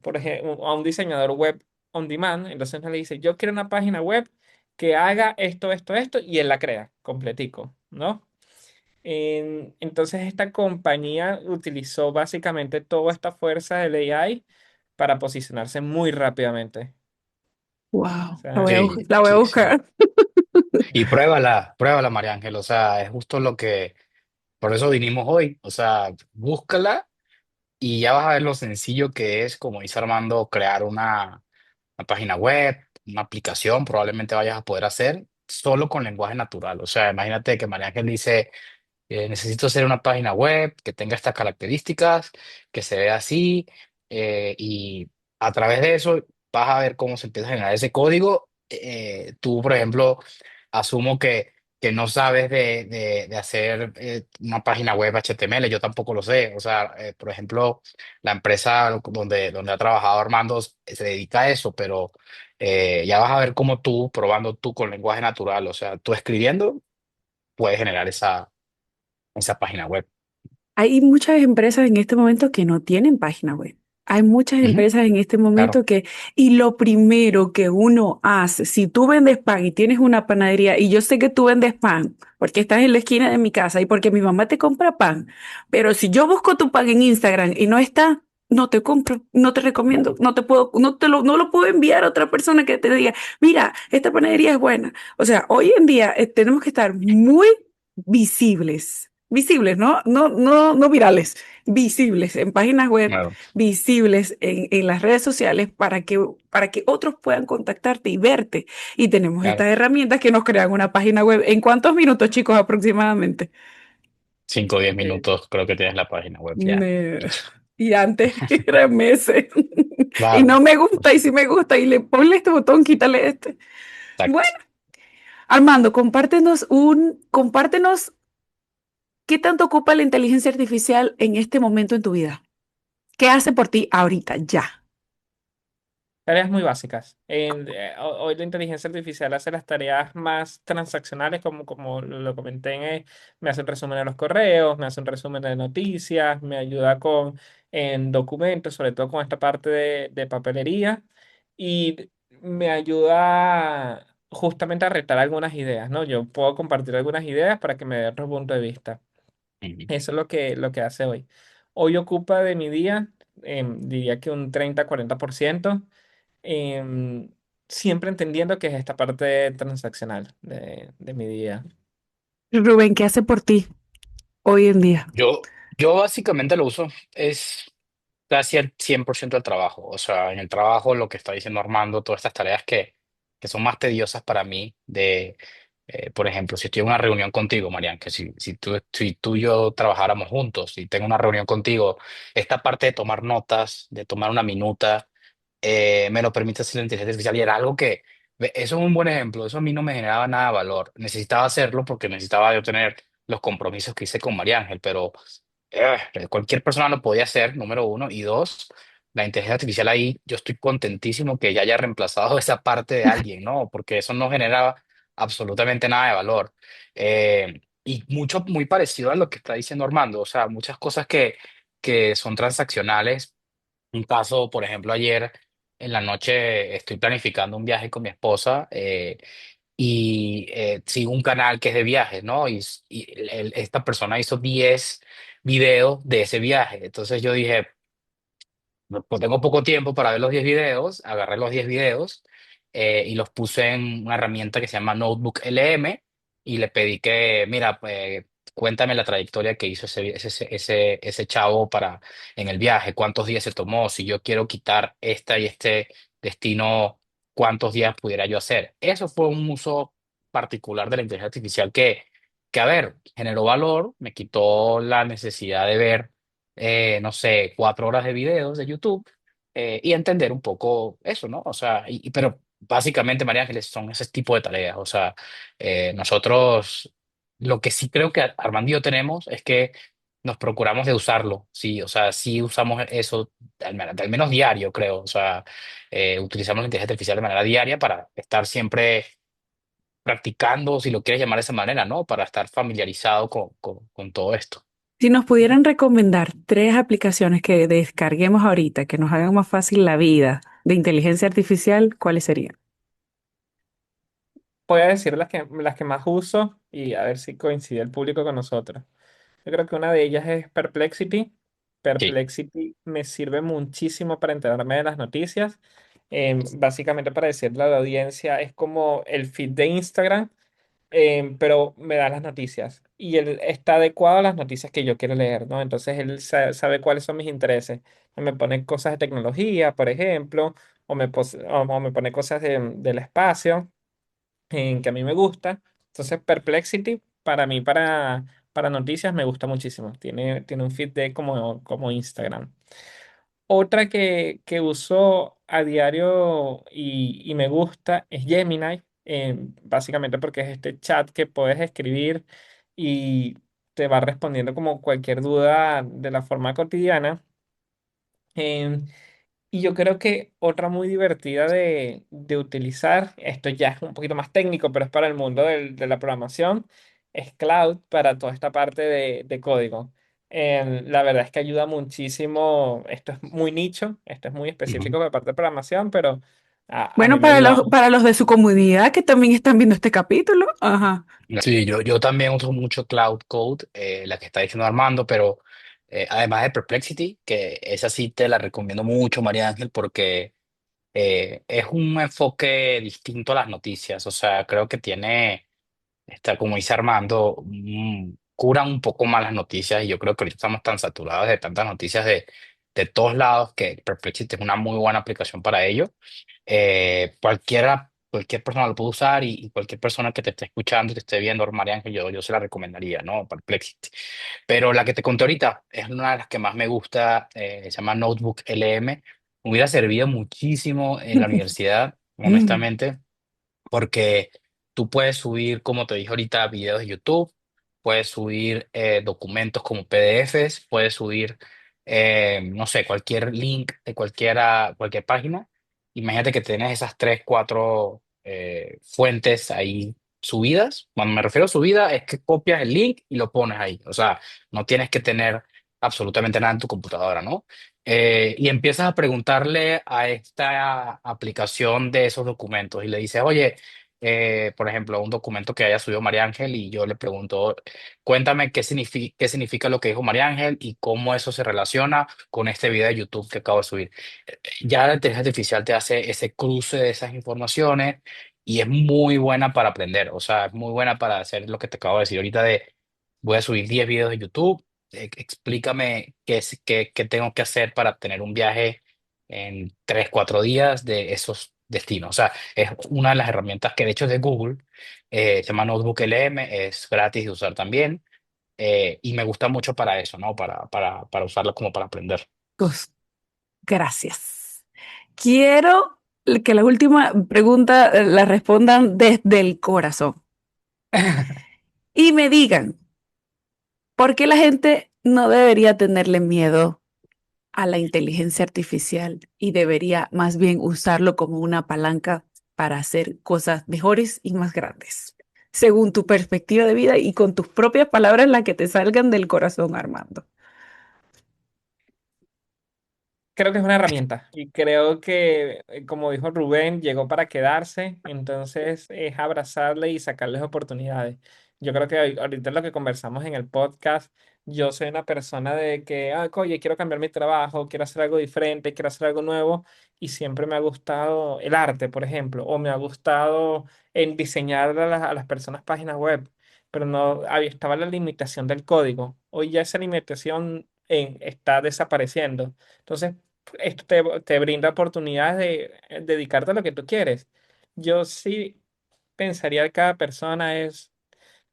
por ejemplo, a un diseñador web on demand. Entonces uno le dice, yo quiero una página web que haga esto, esto, esto, y él la crea completico, ¿no? Entonces esta compañía utilizó básicamente toda esta fuerza del AI para posicionarse muy rápidamente. O Wow, sea, Sí, la voy a sí, sí. buscar. Y pruébala, María Ángel. O sea, es justo lo que, por eso vinimos hoy. O sea, búscala y ya vas a ver lo sencillo que es, como dice Armando, crear una página web, una aplicación, probablemente vayas a poder hacer solo con lenguaje natural. O sea, imagínate que María Ángel dice, necesito hacer una página web que tenga estas características, que se vea así, y a través de eso vas a ver cómo se empieza a generar ese código. Tú, por ejemplo, asumo que no sabes de hacer una página web HTML, yo tampoco lo sé. O sea, por ejemplo, la empresa donde ha trabajado Armando se dedica a eso, pero ya vas a ver cómo tú, probando tú con lenguaje natural, o sea, tú escribiendo, puedes generar esa página web. Hay muchas empresas en este momento que no tienen página web. Hay muchas Ujú, empresas en este claro. momento y lo primero que uno hace, si tú vendes pan y tienes una panadería, y yo sé que tú vendes pan porque estás en la esquina de mi casa y porque mi mamá te compra pan, pero si yo busco tu pan en Instagram y no está, no te compro, no te recomiendo, no te puedo, no lo puedo enviar a otra persona que te diga, mira, esta panadería es buena. O sea, hoy en día tenemos que estar muy visibles, ¿no? No virales, visibles en páginas web, Claro, visibles en las redes sociales para que otros puedan contactarte y verte. Y tenemos claro. estas herramientas que nos crean una página web. ¿En cuántos minutos, chicos, aproximadamente? 5 o 10 minutos creo que tienes la página web ya. Me- Listo. Y antes eran meses. Y Claro. no me gusta, y sí me gusta, y le ponle este botón, quítale este. Bueno, Exacto. Armando, compártenos qué tanto ocupa la inteligencia artificial en este momento en tu vida. ¿Qué hace por ti ahorita, ya? tareas muy básicas. Hoy la inteligencia artificial hace las tareas más transaccionales, como lo comenté, me hace un resumen de los correos, me hace un resumen de noticias, me ayuda en documentos, sobre todo con esta parte de papelería, y me ayuda justamente a retar algunas ideas, ¿no? Yo puedo compartir algunas ideas para que me dé otro punto de vista. Ujú. Eso es lo que hace hoy. Hoy ocupa de mi día, diría que un 30-40%, em, siempre entendiendo que es esta parte transaccional de mi día. Rubén, ¿qué hace por ti hoy en día? Yo básicamente lo uso, es casi al 100% del trabajo. O sea, en el trabajo lo que está diciendo Armando, todas estas tareas que son más tediosas para mí, por ejemplo, si estoy en una reunión contigo, Marian, que si tú y yo trabajáramos juntos y tengo una reunión contigo, esta parte de tomar notas, de tomar una minuta, me lo permite hacer la inteligencia artificial y era algo eso es un buen ejemplo, eso a mí no me generaba nada de valor. Necesitaba hacerlo porque necesitaba yo tener los compromisos que hice con María Ángel, pero cualquier persona lo podía hacer, número uno, y dos, la inteligencia artificial ahí, yo estoy contentísimo que ya haya reemplazado esa parte de alguien, ¿no? Porque eso no generaba absolutamente nada de valor. Y mucho, muy parecido a lo que está diciendo Armando, o sea, muchas cosas que son transaccionales. Un caso, por ejemplo, ayer en la noche estoy planificando un viaje con mi esposa, y sigo un canal que es de viajes, ¿no? Y esta persona hizo 10 videos de ese viaje. Entonces yo dije, no, pues tengo poco tiempo para ver los 10 videos, agarré los 10 videos, y los puse en una herramienta que se llama Notebook LM y le pedí que, mira, pues, cuéntame la trayectoria que hizo ese chavo en el viaje, cuántos días se tomó, si yo quiero quitar esta y este destino, cuántos días pudiera yo hacer. Eso fue un uso particular de la inteligencia artificial que a ver, generó valor, me quitó la necesidad de ver, no sé, 4 horas de videos de YouTube, y entender un poco eso, ¿no? O sea, pero básicamente, María Ángeles, son ese tipo de tareas. O sea, nosotros, lo que sí creo que Armando y yo tenemos es que nos procuramos de usarlo, sí, o sea, sí usamos eso al menos diario, creo, o sea, utilizamos la inteligencia artificial de manera diaria para estar siempre practicando, si lo quieres llamar de esa manera, ¿no? Para estar familiarizado con todo esto. Si nos pudieran recomendar tres aplicaciones que descarguemos ahorita, que nos hagan más fácil la vida de inteligencia artificial, ¿cuáles serían? Voy a decir las que más uso y a ver si coincide el público con nosotros. Yo creo que una de ellas es Perplexity. Sí. Perplexity me sirve muchísimo para enterarme de las noticias. Básicamente para decirle a la audiencia, es como el feed de Instagram, pero me da las noticias. Y él está adecuado a las noticias que yo quiero leer, ¿no? Entonces él sabe cuáles son mis intereses. Me pone cosas de tecnología, por ejemplo, o me pone cosas del espacio en que a mí me gusta. Entonces, Perplexity, para mí, para noticias, me gusta muchísimo. Tiene un feed de como Instagram. Otra que uso a diario y me gusta es Gemini, básicamente porque es este chat que puedes escribir y te va respondiendo como cualquier duda de la forma cotidiana. Em, y yo creo que otra muy divertida de utilizar, esto ya es un poquito más técnico, pero es para el mundo de la programación, es Cloud para toda esta parte de código. La verdad es que ayuda muchísimo, esto es muy nicho, esto es muy específico Ujú. de la parte de programación, pero a mí Bueno, me ayuda. para los de su comunidad que también están viendo este capítulo. Ajá. Sí, yo también uso mucho Cloud Code, la que está diciendo Armando, pero además de Perplexity, que esa sí te la recomiendo mucho, María Ángel, porque es un enfoque distinto a las noticias. O sea, creo que tiene, está, como dice Armando, curan un poco más las noticias y yo creo que ahorita estamos tan saturados de tantas noticias de todos lados que Perplexity es una muy buena aplicación para ello. Cualquier persona lo puede usar y cualquier persona que te esté escuchando, te esté viendo, María Ángel, yo se la recomendaría, ¿no? Perplexity. Pero la que te conté ahorita es una de las que más me gusta, se llama Notebook LM. Me hubiera servido muchísimo en la universidad, Mm. honestamente, porque tú puedes subir, como te dije ahorita, videos de YouTube, puedes subir documentos como PDFs, puedes subir, no sé, cualquier link de cualquier página. Imagínate que tienes esas tres, cuatro fuentes ahí subidas. Cuando me refiero a subida, es que copias el link y lo pones ahí. O sea, no tienes que tener absolutamente nada en tu computadora, ¿no? Y empiezas a preguntarle a esta aplicación de esos documentos y le dices, oye, por ejemplo, un documento que haya subido María Ángel y yo le pregunto, cuéntame qué significa lo que dijo María Ángel y cómo eso se relaciona con este video de YouTube que acabo de subir. Ya la inteligencia artificial te hace ese cruce de esas informaciones y es muy buena para aprender, o sea, es muy buena para hacer lo que te acabo de decir ahorita de voy a subir 10 videos de YouTube, explícame qué tengo que hacer para tener un viaje en 3 4 días de esos destinos. O sea, es una de las herramientas que de hecho es de Google, se llama Notebook LM, es gratis de usar también, y me gusta mucho para eso, ¿no? Para usarlo como para aprender. Pues, gracias. Quiero que la última pregunta la respondan desde el corazón y me digan, ¿por qué la gente no debería tenerle miedo a la inteligencia artificial y debería más bien usarlo como una palanca para hacer cosas mejores y más grandes? Según tu perspectiva de vida y con tus propias palabras, las que te salgan del corazón, Armando. Creo que es una herramienta y creo que, como dijo Rubén, llegó para quedarse, entonces es abrazarle y sacarles oportunidades. Yo creo que ahorita lo que conversamos en el podcast, yo soy una persona de que, oye, quiero cambiar mi trabajo, quiero hacer algo diferente, quiero hacer algo nuevo y siempre me ha gustado el arte, por ejemplo, o me ha gustado en diseñar a las personas páginas web, pero no estaba la limitación del código. Hoy ya esa limitación está desapareciendo. Entonces, esto te brinda oportunidades de dedicarte a lo que tú quieres. Yo sí pensaría que cada persona es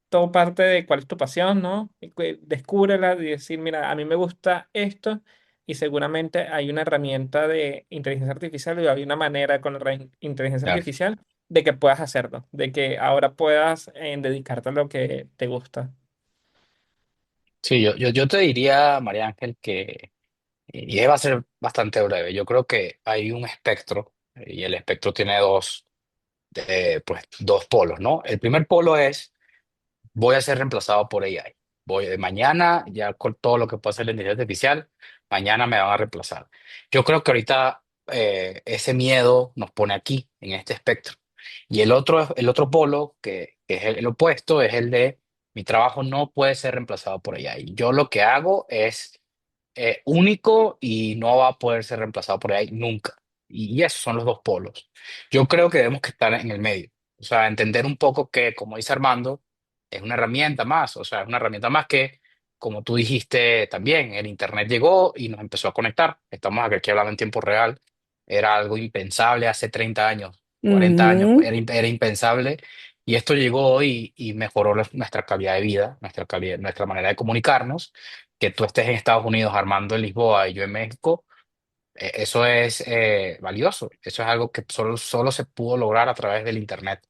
todo parte de cuál es tu pasión, ¿no? Descúbrela y decir, mira, a mí me gusta esto y seguramente hay una herramienta de inteligencia artificial y hay una manera con la inteligencia Claro. artificial de que puedas hacerlo, de que ahora puedas dedicarte a lo que te gusta. Sí, yo te diría, María Ángel, que, y va a ser bastante breve, yo creo que hay un espectro, y el espectro tiene pues, dos polos, ¿no? El primer polo es voy a ser reemplazado por AI. Mañana, ya con todo lo que puede hacer la inteligencia artificial, mañana me van a reemplazar. Yo creo que ahorita ese miedo nos pone aquí, en este espectro. Y el otro polo, que es el opuesto, es el de mi trabajo no puede ser reemplazado por AI. Yo lo que hago es único y no va a poder ser reemplazado por AI nunca. Y esos son los dos polos. Yo creo que debemos que estar en el medio. O sea, entender un poco que, como dice Armando, es una herramienta más. O sea, es una herramienta más que, como tú dijiste también, el Internet llegó y nos empezó a conectar. Estamos aquí hablando en tiempo real. Era algo impensable hace 30 años, 40 años, Ujú. era impensable. Y esto llegó hoy y mejoró nuestra calidad de vida, nuestra manera de comunicarnos. Que tú estés en Estados Unidos, Armando en Lisboa y yo en México, eso es valioso. Eso es algo que solo se pudo lograr a través del Internet.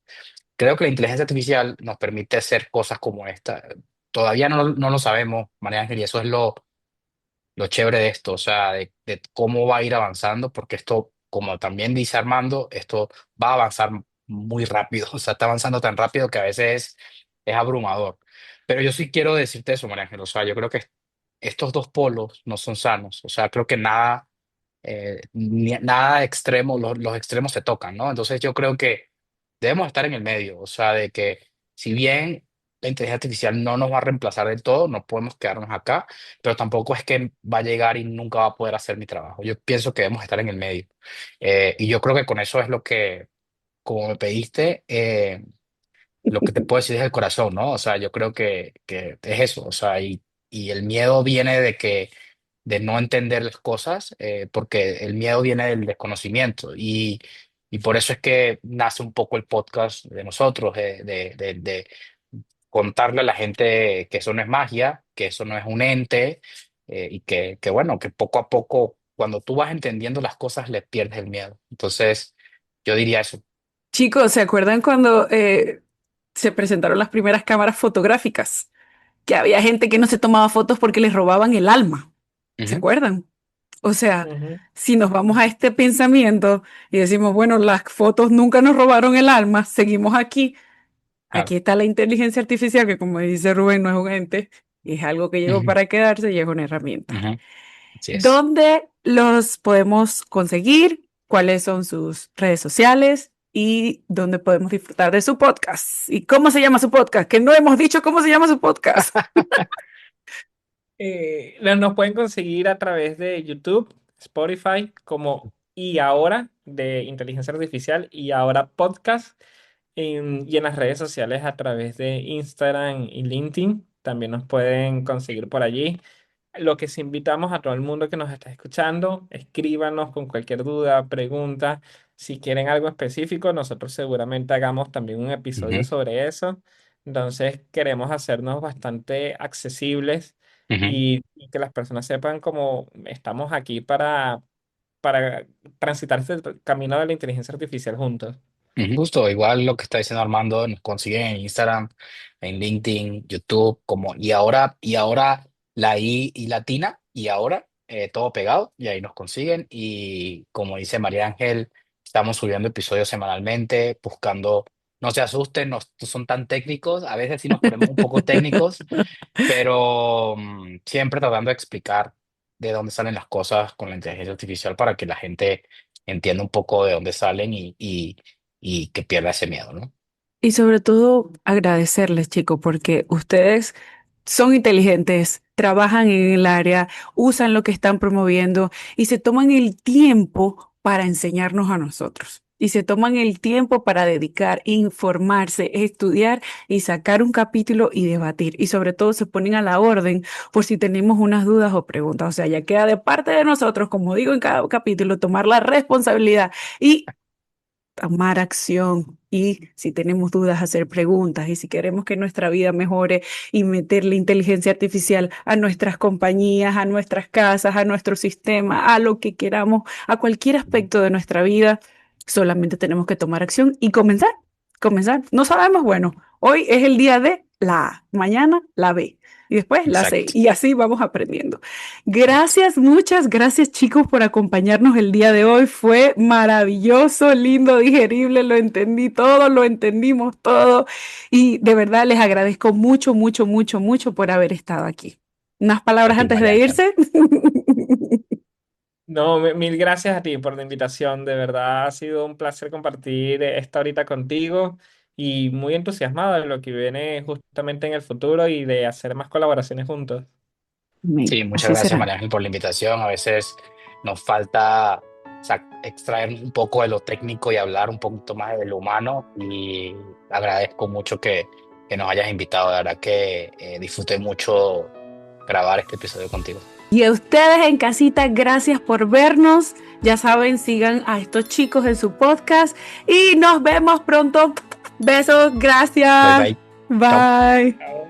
Creo que la inteligencia artificial nos permite hacer cosas como esta. Todavía no lo sabemos, María Ángel, y eso es lo chévere de esto, o sea, de cómo va a ir avanzando, porque esto, como también dice Armando, esto va a avanzar muy rápido, o sea, está avanzando tan rápido que a veces es abrumador. Pero yo sí quiero decirte eso, María Ángel, o sea, yo creo que estos dos polos no son sanos, o sea, creo que nada extremo, los extremos se tocan, ¿no? Entonces yo creo que debemos estar en el medio, o sea, de que si bien la inteligencia artificial no nos va a reemplazar del todo, no podemos quedarnos acá, pero tampoco es que va a llegar y nunca va a poder hacer mi trabajo. Yo pienso que debemos estar en el medio. Y yo creo que con eso es lo que, como me pediste, lo que te puedo decir es el corazón, ¿no? O sea, yo creo que es eso, o sea, y el miedo viene de no entender las cosas, porque el miedo viene del desconocimiento y por eso es que nace un poco el podcast de nosotros, de contarle a la gente que eso no es magia, que eso no es un ente, y que bueno, que poco a poco, cuando tú vas entendiendo las cosas, le pierdes el miedo. Entonces, yo diría eso. Chicos, ¿se acuerdan cuando se presentaron las primeras cámaras fotográficas? Que había gente que no se tomaba fotos porque les robaban el alma. ¿Se Ujú, acuerdan? O sea, Ujú. si nos vamos a este pensamiento y decimos, bueno, las fotos nunca nos robaron el alma, seguimos aquí. claro. Aquí está la inteligencia artificial, que como dice Rubén, no es un ente, es algo que llegó Ujú, para quedarse y es una herramienta. ujú, así es. ¿Dónde los podemos conseguir? ¿Cuáles son sus redes sociales? ¿Y dónde podemos disfrutar de su podcast? ¿Y cómo se llama su podcast? Que no hemos dicho cómo se llama su podcast. Nos pueden conseguir a través de YouTube, Spotify, como y ahora de inteligencia artificial y ahora podcast, y en las redes sociales a través de Instagram y LinkedIn. También nos pueden conseguir por allí. Lo que sí invitamos a todo el mundo que nos está escuchando, escríbanos con cualquier duda, pregunta. Si quieren algo específico, nosotros seguramente hagamos también un episodio Ujú, sobre eso. Entonces, queremos hacernos bastante accesibles ujú. y que las personas sepan cómo estamos aquí para transitar este camino de la inteligencia artificial juntos. Justo, igual lo que está diciendo Armando, nos consiguen en Instagram, en LinkedIn, YouTube, como y ahora la I y latina, y ahora todo pegado, y ahí nos consiguen. Y como dice María Ángel, estamos subiendo episodios semanalmente, buscando, no se asusten, no son tan técnicos, a veces sí nos ponemos un poco técnicos, pero siempre tratando de explicar de dónde salen las cosas con la inteligencia artificial para que la gente entienda un poco de dónde salen y que pierda ese miedo, ¿no? Y sobre todo agradecerles, chicos, porque ustedes son inteligentes, trabajan en el área, usan lo que están promoviendo y se toman el tiempo para enseñarnos a nosotros. Y se toman el tiempo para dedicar, informarse, estudiar y sacar un capítulo y debatir. Y sobre todo se ponen a la orden por si tenemos unas dudas o preguntas. O sea, ya queda de parte de nosotros, como digo en cada capítulo, tomar la responsabilidad y tomar acción y si tenemos dudas, hacer preguntas y si queremos que nuestra vida mejore y meterle inteligencia artificial a nuestras compañías, a nuestras casas, a nuestro sistema, a lo que queramos, a cualquier Ujú. aspecto de nuestra vida, solamente tenemos que tomar acción y comenzar, comenzar. No sabemos, bueno, hoy es el día de la A, mañana la B. y después la C, Exacto. y así vamos aprendiendo. Gracias, muchas gracias chicos por acompañarnos el día de hoy. Fue maravilloso, lindo, digerible, lo entendí todo, lo entendimos todo y de verdad les agradezco mucho, mucho, mucho, mucho por haber estado aquí. ¿Unas A palabras ti, antes de Mariana. irse? No, mil gracias a ti por la invitación. De verdad ha sido un placer compartir esta horita contigo y muy entusiasmado de lo que viene justamente en el futuro y de hacer más colaboraciones juntos. Amén. Sí, muchas Así gracias, será. María Ángel, por la invitación. A veces nos falta, extraer un poco de lo técnico y hablar un poquito más de lo humano. Y agradezco mucho que nos hayas invitado. De verdad que disfruté mucho grabar este episodio contigo. Y a ustedes en casita, gracias por vernos. Ya saben, sigan a estos chicos en su podcast y nos vemos pronto. Besos, Bye gracias. bye. Chao. Bye. Chao.